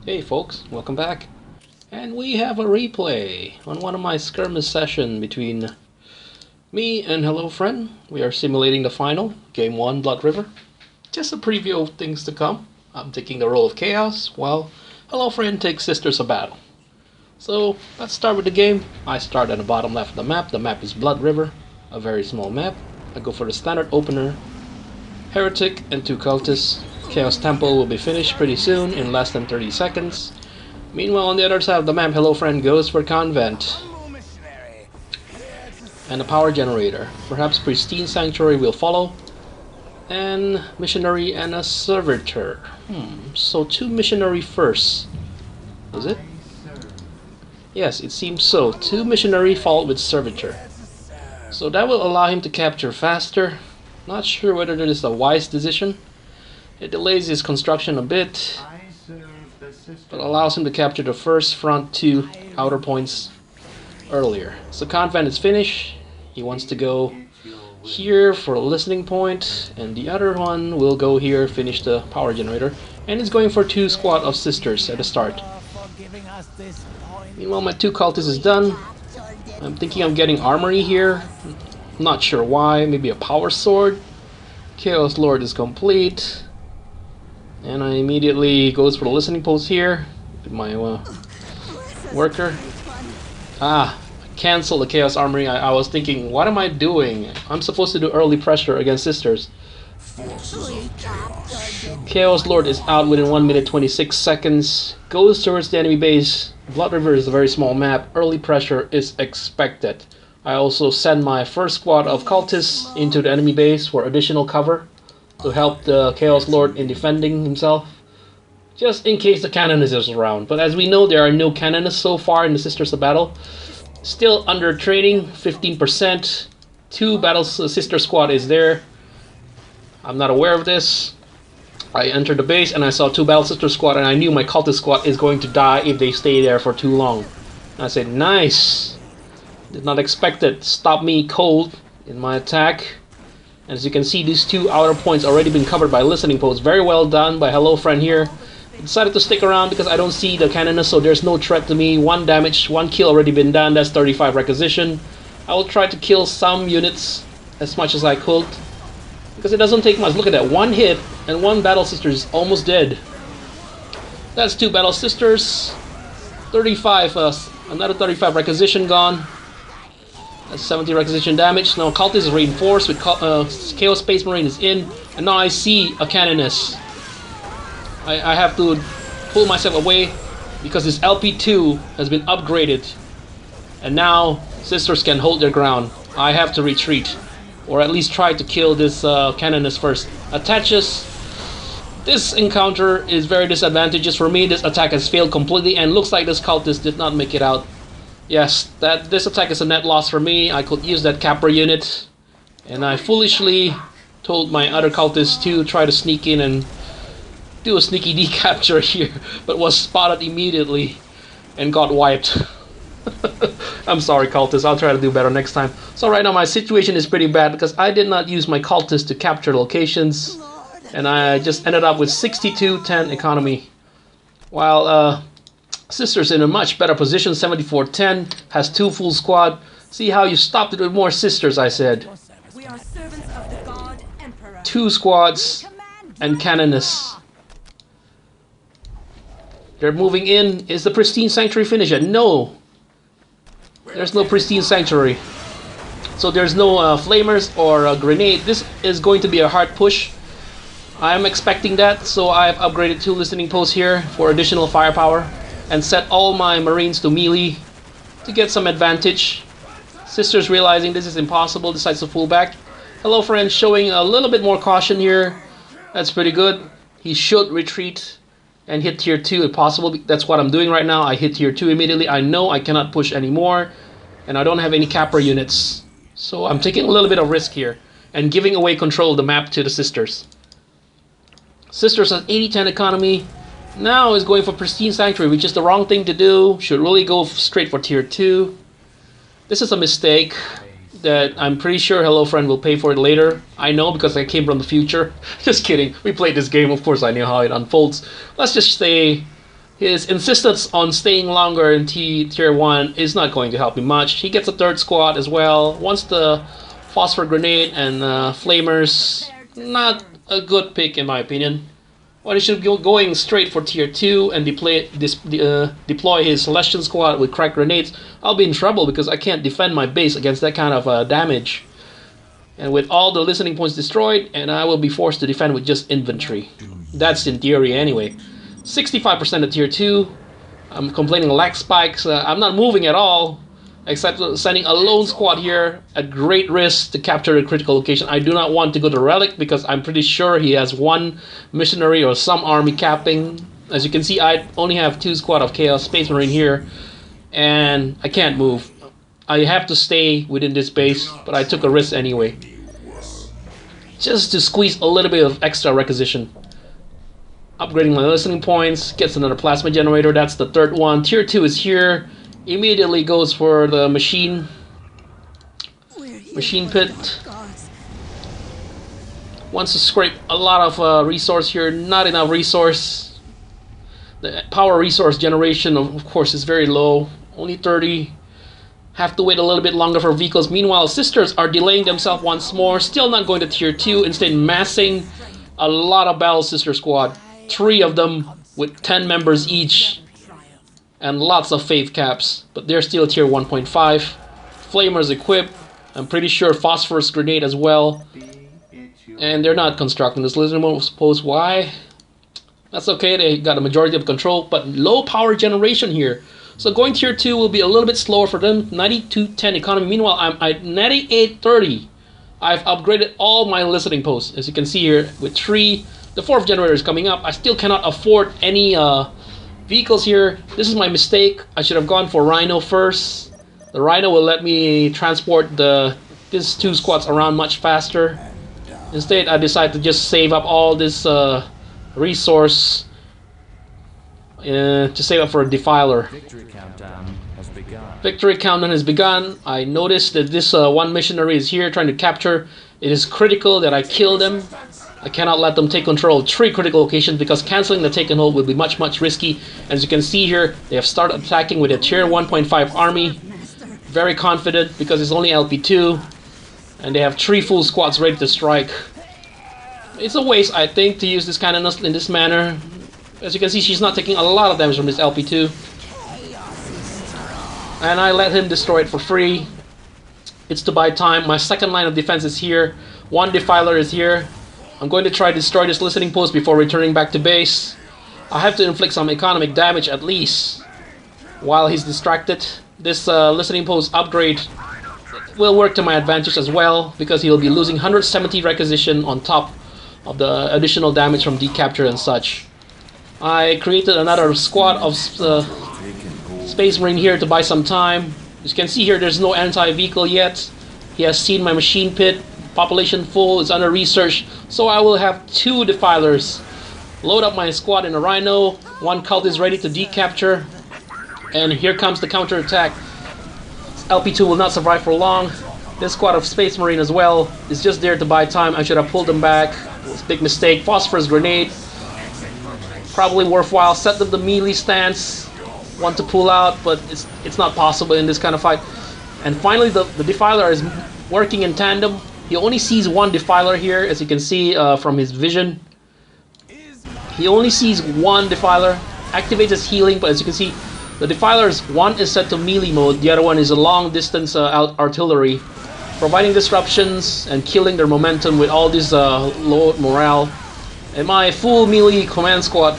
Hey folks, welcome back. And we have a replay on one of my skirmish sessions between me and Hello Fren. We are simulating the final, Game 1 Blood River. Just a preview of things to come. I'm taking the role of Chaos, while Hello Fren takes Sisters of Battle. So, let's start with the game. I start at the bottom left of the map. The map is Blood River, a very small map. I go for the standard opener. Heretic and 2 cultists. Chaos Temple will be finished pretty soon, in less than 30 seconds. Meanwhile, on the other side of the map, Hello Fren goes for Convent. And a power generator. Perhaps Pristine Sanctuary will follow. And Missionary and a Servitor. So 2 Missionary first. Is it? Yes, it seems so. 2 Missionary followed with Servitor. So that will allow him to capture faster. Not sure whether that is a wise decision. It delays his construction a bit, but allows him to capture the first front 2 outer points earlier. So Convent is finished. He wants to go here for a listening point, and the other one will go here, finish the power generator, and he's going for 2 squad of sisters at the start. Meanwhile, my 2 cultists is done. I'm thinking of getting armory here. Not sure why. Maybe a power sword. Chaos Lord is complete. And I immediately goes for the listening post here with my worker. Cancel the Chaos Armory. I was thinking, what am I doing? I'm supposed to do early pressure against sisters. Chaos Lord is out within 1 minute 26 seconds. Goes towards the enemy base. Blood River is a very small map. Early pressure is expected. I also send my first squad of cultists into the enemy base for additional cover to help the Chaos Lord in defending himself, just in case the Canonist is around. But as we know, there are no Canonists so far in the Sisters of Battle. Still under training, 15%. 2 Battle Sister Squad is there. I'm not aware of this. I entered the base and I saw 2 Battle Sister Squad, and I knew my Cultist Squad is going to die if they stay there for too long. And I said, nice! Did not expect it. Stop me cold in my attack. As you can see, these 2 outer points already been covered by listening posts. Very well done by Hello Fren here. I decided to stick around because I don't see the Canonist, so there's no threat to me. 1 damage, 1 kill already been done. That's 35 requisition. I will try to kill some units as much as I could, because it doesn't take much. Look at that, 1 hit and 1 Battle Sister is almost dead. That's 2 Battle Sisters. 35, another 35 requisition gone. That's 70 requisition damage. Now Cultist is reinforced with Chaos Space Marine is in, and now I see a Canonist. I have to pull myself away because this LP2 has been upgraded, and now sisters can hold their ground. I have to retreat, or at least try to kill this Canonist first. Attaches. This encounter is very disadvantageous for me. This attack has failed completely, and looks like this Cultist did not make it out. Yes, this attack is a net loss for me. I could use that Capra unit, and I foolishly told my other cultists to try to sneak in and do a sneaky decapture here, but was spotted immediately and got wiped. I'm sorry, cultists. I'll try to do better next time. So right now my situation is pretty bad because I did not use my cultists to capture locations, and I just ended up with 62-10 economy, while Sisters in a much better position, 74-10, has 2 full squad. See how you stopped it with more sisters, I said. We are servants of the God Emperor. 2 squads and Canonists. They're moving in. Is the Pristine Sanctuary finished yet? No. There's no Pristine Sanctuary. So there's no flamers or a grenade. This is going to be a hard push. I'm expecting that, so I've upgraded 2 listening posts here for additional firepower, and set all my Marines to melee to get some advantage. Sisters, realizing this is impossible, decides to pull back. Hello Fren showing a little bit more caution here. That's pretty good. He should retreat and hit tier 2 if possible. That's what I'm doing right now. I hit tier 2 immediately. I know I cannot push anymore, and I don't have any Capra units. So I'm taking a little bit of risk here and giving away control of the map to the Sisters. Sisters has 80-10 economy. Now is going for Pristine Sanctuary, which is the wrong thing to do. Should really go straight for tier 2. This is a mistake that I'm pretty sure Hello Fren will pay for it later. I know because I came from the future. Just kidding. We played this game. Of course I knew how it unfolds. Let's just say His insistence on staying longer in tier 1 is not going to help me much. He gets a third squad as well. Once the phosphor grenade and flamers, not a good pick in my opinion. Well, he should be going straight for tier 2 and deploy his Celestial squad with crack grenades. I'll be in trouble because I can't defend my base against that kind of damage. And with all the listening points destroyed, and I will be forced to defend with just infantry. That's in theory anyway. 65% at tier 2. I'm complaining lag spikes. I'm not moving at all, except sending a lone squad here at great risk to capture a critical location. I do not want to go to Relic because I'm pretty sure he has one missionary or some army capping. As you can see, I only have 2 squad of Chaos Space Marine here, and I can't move. I have to stay within this base, but I took a risk anyway, just to squeeze a little bit of extra requisition. Upgrading my listening points, gets another plasma generator. That's the third one. Tier 2 is here. Immediately goes for the machine pit. Wants to scrape a lot of resource here. Not enough resource. The power resource generation, of course, is very low. Only 30. Have to wait a little bit longer for vehicles. Meanwhile, sisters are delaying themselves once more. Still not going to tier 2. Instead, massing a lot of battle sister squad. 3 of them with 10 members each. And lots of faith caps. But they're still tier 1.5. Flamers equipped. I'm pretty sure phosphorus grenade as well. And they're not constructing this listening post. Why? That's okay. They got a majority of control. But low power generation here. So going tier 2 will be a little bit slower for them. 9210 economy. Meanwhile, I'm at 9830. I've upgraded all my listening posts. As you can see here, with 3, the 4th generator is coming up. I still cannot afford any vehicles here. This is my mistake. I should have gone for Rhino first. The Rhino will let me transport these 2 squads around much faster. Instead, I decided to just save up all this resource to save up for a defiler. Victory countdown has begun. Victory countdown has begun. I noticed that this one missionary is here trying to capture. It is critical that I kill them. I cannot let them take control of 3 critical locations because cancelling the take and hold will be much risky. As you can see here, they have started attacking with a tier 1.5 army. Very confident because it's only LP2. And they have 3 full squads ready to strike. It's a waste, I think, to use this kind of in this manner. As you can see, she's not taking a lot of damage from this LP2. And I let him destroy it for free. It's to buy time. My second line of defense is here. 1 defiler is here. I'm going to try to destroy this listening post before returning back to base. I have to inflict some economic damage at least while he's distracted. This listening post upgrade will work to my advantage as well because he'll be losing 170 requisition on top of the additional damage from decapture and such. I created another squad of Space Marine here to buy some time. As you can see here, there's no anti-vehicle yet. He has seen my machine pit. Population full, it's under research. So I will have 2 defilers. Load up my squad in a Rhino. 1 cult is ready to decapture. And here comes the counterattack. LP2 will not survive for long. This squad of Space Marine as well is just there to buy time. I should have pulled them back. It was a big mistake. Phosphorus grenade. Probably worthwhile. Set them the melee stance. Want to pull out, but it's not possible in this kind of fight. And finally, the defiler is working in tandem. He only sees 1 defiler here, as you can see from his vision. He only sees 1 defiler. Activates his healing, but as you can see, the defilers, 1 is set to melee mode, the other one is a long distance artillery, providing disruptions and killing their momentum with all this low morale. And my full melee command squad,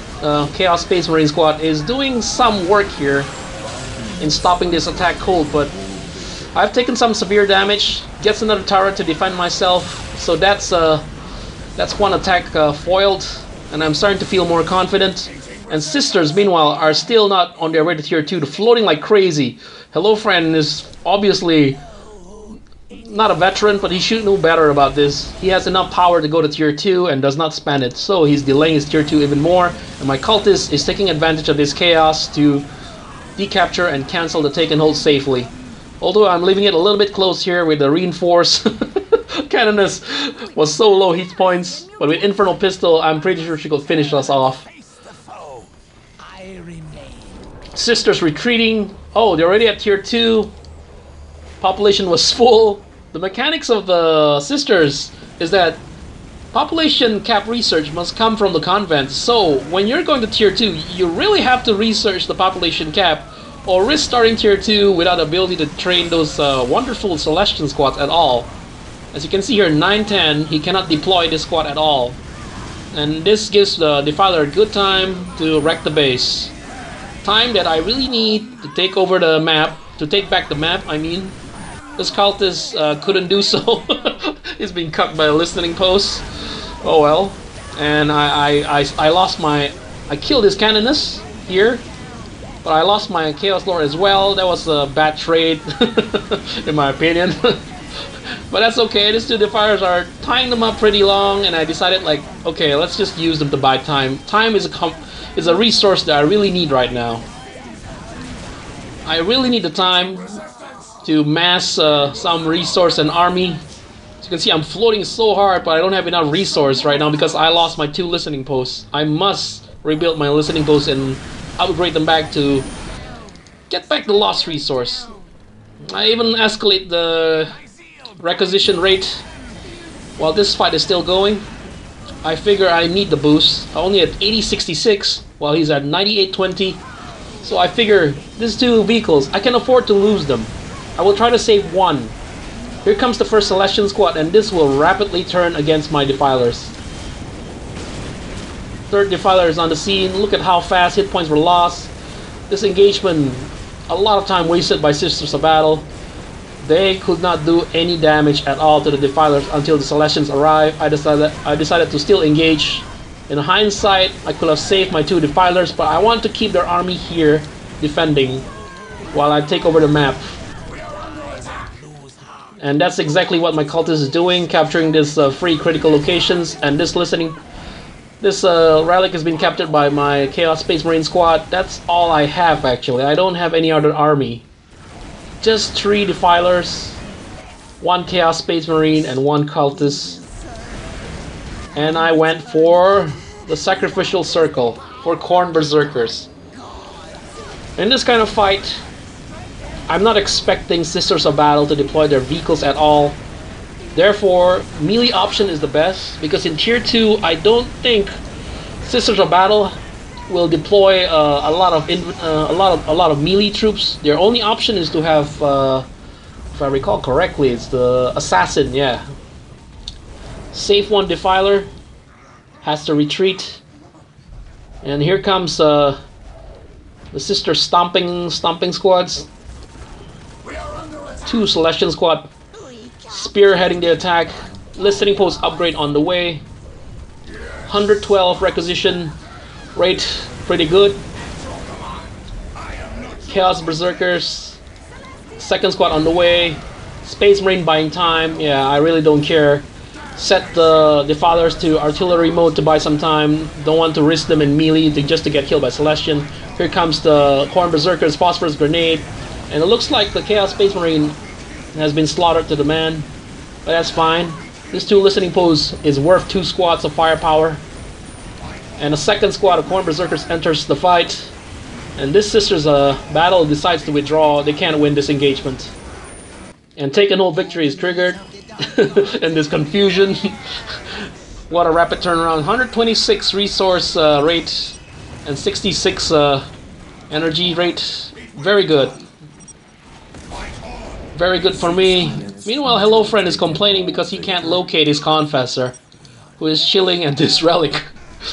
Chaos Space Marine squad, is doing some work here in stopping this attack cold, but I've taken some severe damage. Gets another turret to defend myself, so that's 1 attack foiled, and I'm starting to feel more confident. And sisters, meanwhile, are still not on their way to tier 2. They're floating like crazy. Hello Fren is obviously not a veteran, but he should know better about this. He has enough power to go to tier 2 and does not spend it, so he's delaying his tier 2 even more. And my cultist is taking advantage of this chaos to decapture and cancel the take and hold safely. Although I'm leaving it a little bit close here with the reinforce. Canoness was so low hit points, but with Infernal Pistol, I'm pretty sure she could finish us off. Sisters retreating. Oh, they're already at tier 2. Population was full. The mechanics of the sisters is that population cap research must come from the convent. So when you're going to tier 2, you really have to research the population cap or risk starting tier 2 without the ability to train those wonderful Celestian squads at all. As you can see here, 910, he cannot deploy this squad at all. And this gives the Defiler a good time to wreck the base. Time that I really need to take over the map, to take back the map, I mean. This cultist couldn't do so. He's being cut by a listening post. Oh well. And I lost my... I killed his Canoness here. But I lost my Chaos Lord as well. That was a bad trade, in my opinion. But that's okay. These two Defiers are tying them up pretty long, and I decided, like, okay, let's just use them to buy time. Time is a resource that I really need right now. I really need the time to mass some resource and army. As you can see, I'm floating so hard, but I don't have enough resource right now because I lost my 2 listening posts. I must rebuild my listening posts and upgrade them back to get back the lost resource. I even escalate the requisition rate while this fight is still going. I figure I need the boost. I'm only at 8066 while he's at 9820. So I figure these 2 vehicles, I can afford to lose them. I will try to save 1. Here comes the first Celestian squad, and this will rapidly turn against my Defilers. Third Defiler is on the scene. Look at how fast hit points were lost. This engagement, a lot of time wasted by Sisters of Battle. They could not do any damage at all to the Defilers until the Celestians arrived. I decided to still engage. In hindsight, I could have saved my 2 Defilers, but I want to keep their army here defending while I take over the map. And that's exactly what my cultist is doing, capturing this free critical locations, and this relic has been captured by my Chaos Space Marine squad. That's all I have actually. I don't have any other army. Just 3 Defilers, 1 Chaos Space Marine, and 1 cultist. And I went for the Sacrificial Circle, for Khorne Berserkers. In this kind of fight, I'm not expecting Sisters of Battle to deploy their vehicles at all. Therefore, melee option is the best, because in tier 2, I don't think Sisters of Battle will deploy a lot of melee troops. Their only option is to have, if I recall correctly, it's the Assassin. Yeah. Save 1 Defiler, has to retreat, and here comes the Sister stomping squads. 2 Celestian squad spearheading the attack. Listening post upgrade on the way. 112 requisition rate, pretty good. Chaos Berserkers, 2nd squad on the way. Space Marine buying time. Yeah, I really don't care. Set the Defilers to artillery mode to buy some time. Don't want to risk them in melee just to get killed by Celestian. Here comes the Khorne Berserkers Phosphorus Grenade. And it looks like the Chaos Space Marine has been slaughtered to the man. But that's fine. This 2 listening posts is worth 2 squads of firepower. And a 2nd squad of Khorne Berserkers enters the fight. And this Sisters Battle decides to withdraw. They can't win this engagement. And Take a No victory is triggered. In this confusion. What a rapid turnaround. 126 resource rate and 66 energy rate. Very good. Very good for me. Meanwhile, Hello Fren is complaining because he can't locate his Confessor, who is chilling at this relic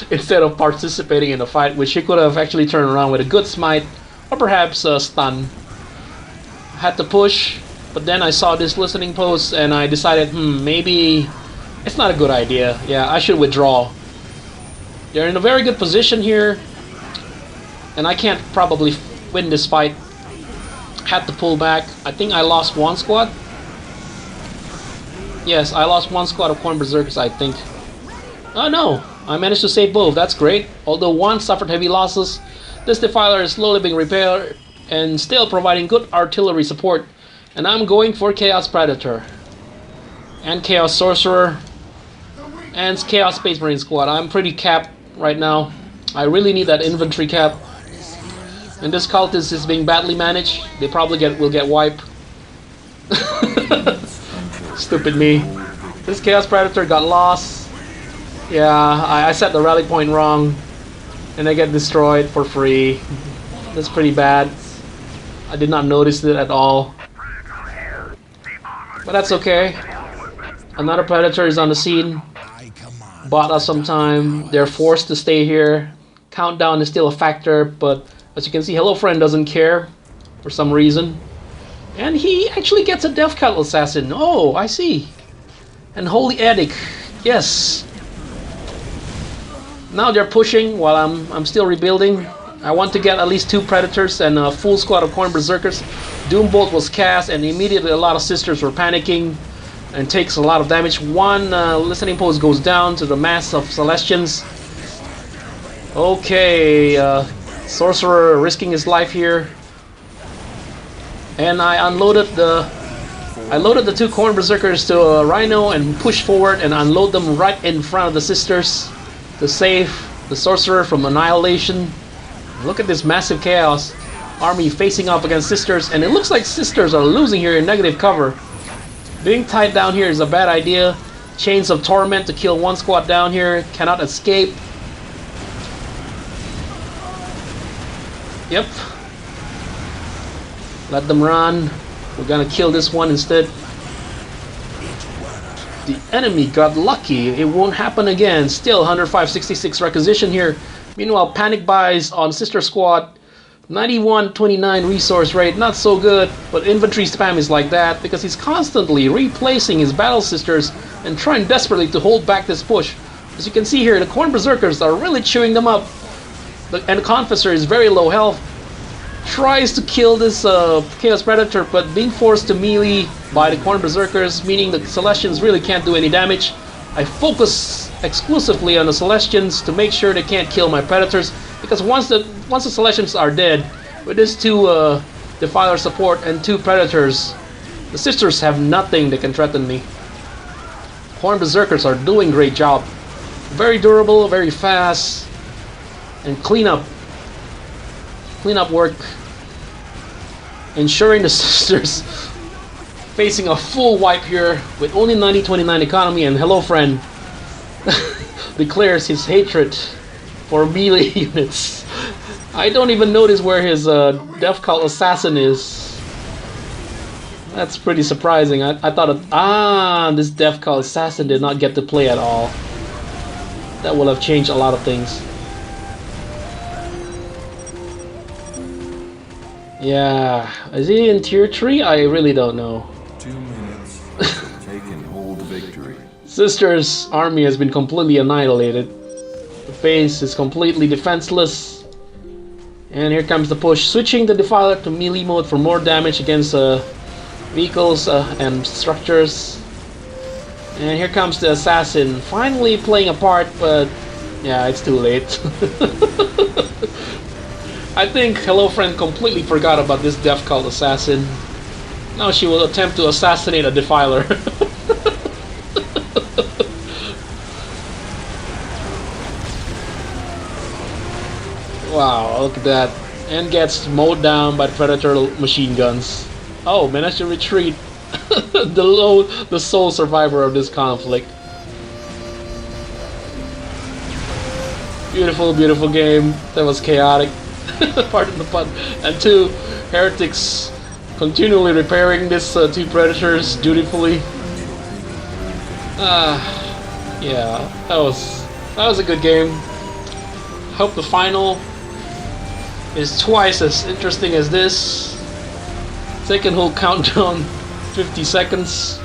instead of participating in the fight, which he could have actually turned around with a good smite or perhaps a stun. Had to push, but then I saw this listening post and I decided, maybe it's not a good idea. Yeah, I should withdraw. They're in a very good position here, and I can't probably win this fight. Had to pull back. I think I lost 1 squad. Yes, I lost 1 squad of Khorne Berserkers, I think. Oh no, I managed to save both. That's great. Although 1 suffered heavy losses, this Defiler is slowly being repaired and still providing good artillery support. And I'm going for Chaos Predator and Chaos Sorcerer and Chaos Space Marine squad. I'm pretty capped right now. I really need that infantry cap. And this cultist is being badly managed. They probably will get wiped. Stupid me. This Chaos Predator got lost. Yeah, I set the rally point wrong. And I get destroyed for free. That's pretty bad. I did not notice it at all. But that's okay. Another Predator is on the scene. Bought us some time. They're forced to stay here. Countdown is still a factor, but as you can see, Hello Fren doesn't care for some reason. And he actually gets a Death Cult Assassin. Oh, I see. And Holy Edict. Yes. Now they're pushing while I'm still rebuilding. I want to get at least 2 Predators and a full squad of Corn Berserkers. Doombolt was cast and immediately a lot of sisters were panicking and takes a lot of damage. One listening post goes down to the mass of Celestians. Okay, Sorcerer risking his life here. And I loaded the 2 Corn Berserkers to a Rhino and pushed forward and unload them right in front of the sisters to save the Sorcerer from annihilation. Look at this massive chaos army facing up against sisters, and it looks like sisters are losing here in negative cover. Being tied down here is a bad idea. Chains of Torment to kill one squad down here. Cannot escape. Yep. Let them run. We're gonna kill this one instead. The enemy got lucky. It won't happen again. Still 105.66 requisition here. Meanwhile, panic buys on sister squad. 91.29 resource rate, not so good, but inventory spam is like that because he's constantly replacing his battle sisters and trying desperately to hold back this push. As you can see here, the Corn Berserkers are really chewing them up, and the Confessor is very low health. Tries to kill this Chaos Predator, but being forced to melee by the Corn Berserkers, meaning the Celestians really can't do any damage. I focus exclusively on the Celestians to make sure they can't kill my Predators, because once the Celestians are dead, with these 2 Defiler support and 2 Predators, the sisters have nothing that can threaten me. Corn Berserkers are doing great job. Very durable, very fast, and cleanup work, ensuring the sisters facing a full wipe here with only 90.29 economy, and Hello Fren declares his hatred for melee units. I don't even notice where his Death Cult Assassin is. That's pretty surprising. I thought this Death Cult Assassin did not get to play at all. That would have changed a lot of things. Yeah, is he in tier 3? I really don't know. 2 minutes. Take and hold victory. Sister's army has been completely annihilated. The base is completely defenseless. And here comes the push. Switching the Defiler to melee mode for more damage against vehicles and structures. And here comes the Assassin. Finally playing a part, but yeah, it's too late. I think Hello Fren completely forgot about this Death Cult Assassin. Now she will attempt to assassinate a Defiler. Wow, look at that. And gets mowed down by Predator machine guns. Oh, managed to retreat. The sole survivor of this conflict. Beautiful, beautiful game. That was chaotic. Pardon the pun. And 2 heretics continually repairing this 2 Predators dutifully. Yeah, that was a good game. Hope the final is twice as interesting as this. Second whole countdown, 50 seconds.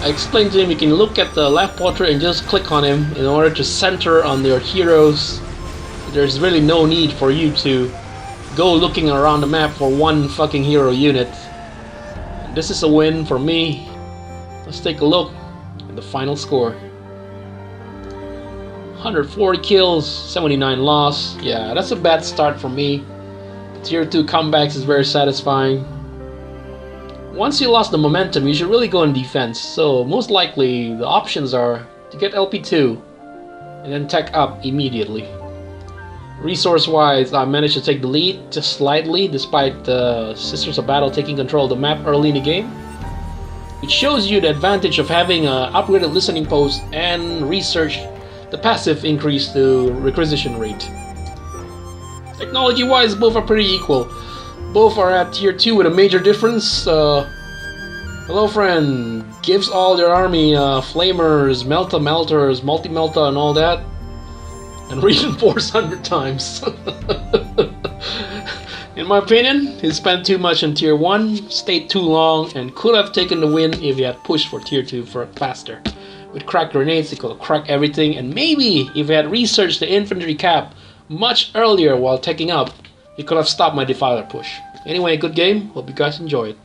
I explained to him you can look at the left portrait and just click on him in order to center on their heroes. There's really no need for you to go looking around the map for one fucking hero unit. This is a win for me. Let's take a look at the final score. 140 kills, 79 loss. Yeah, that's a bad start for me. Tier 2 comebacks is very satisfying. Once you lost the momentum, you should really go in defense. So most likely the options are to get LP2 and then tech up immediately. Resource-wise, I managed to take the lead just slightly, despite the Sisters of Battle taking control of the map early in the game. It shows you the advantage of having an upgraded listening post and research the passive increase to requisition rate. Technology-wise, both are pretty equal. Both are at tier 2 with a major difference. Hello Fren gives all their army flamers, melters, multi-melta and all that. And reinforce 100 times. In my opinion, he spent too much in tier 1, stayed too long, and could have taken the win if he had pushed for tier 2 faster. With cracked grenades, he could have cracked everything, and maybe if he had researched the infantry cap much earlier while taking up, he could have stopped my Defiler push. Anyway, good game, hope you guys enjoyed.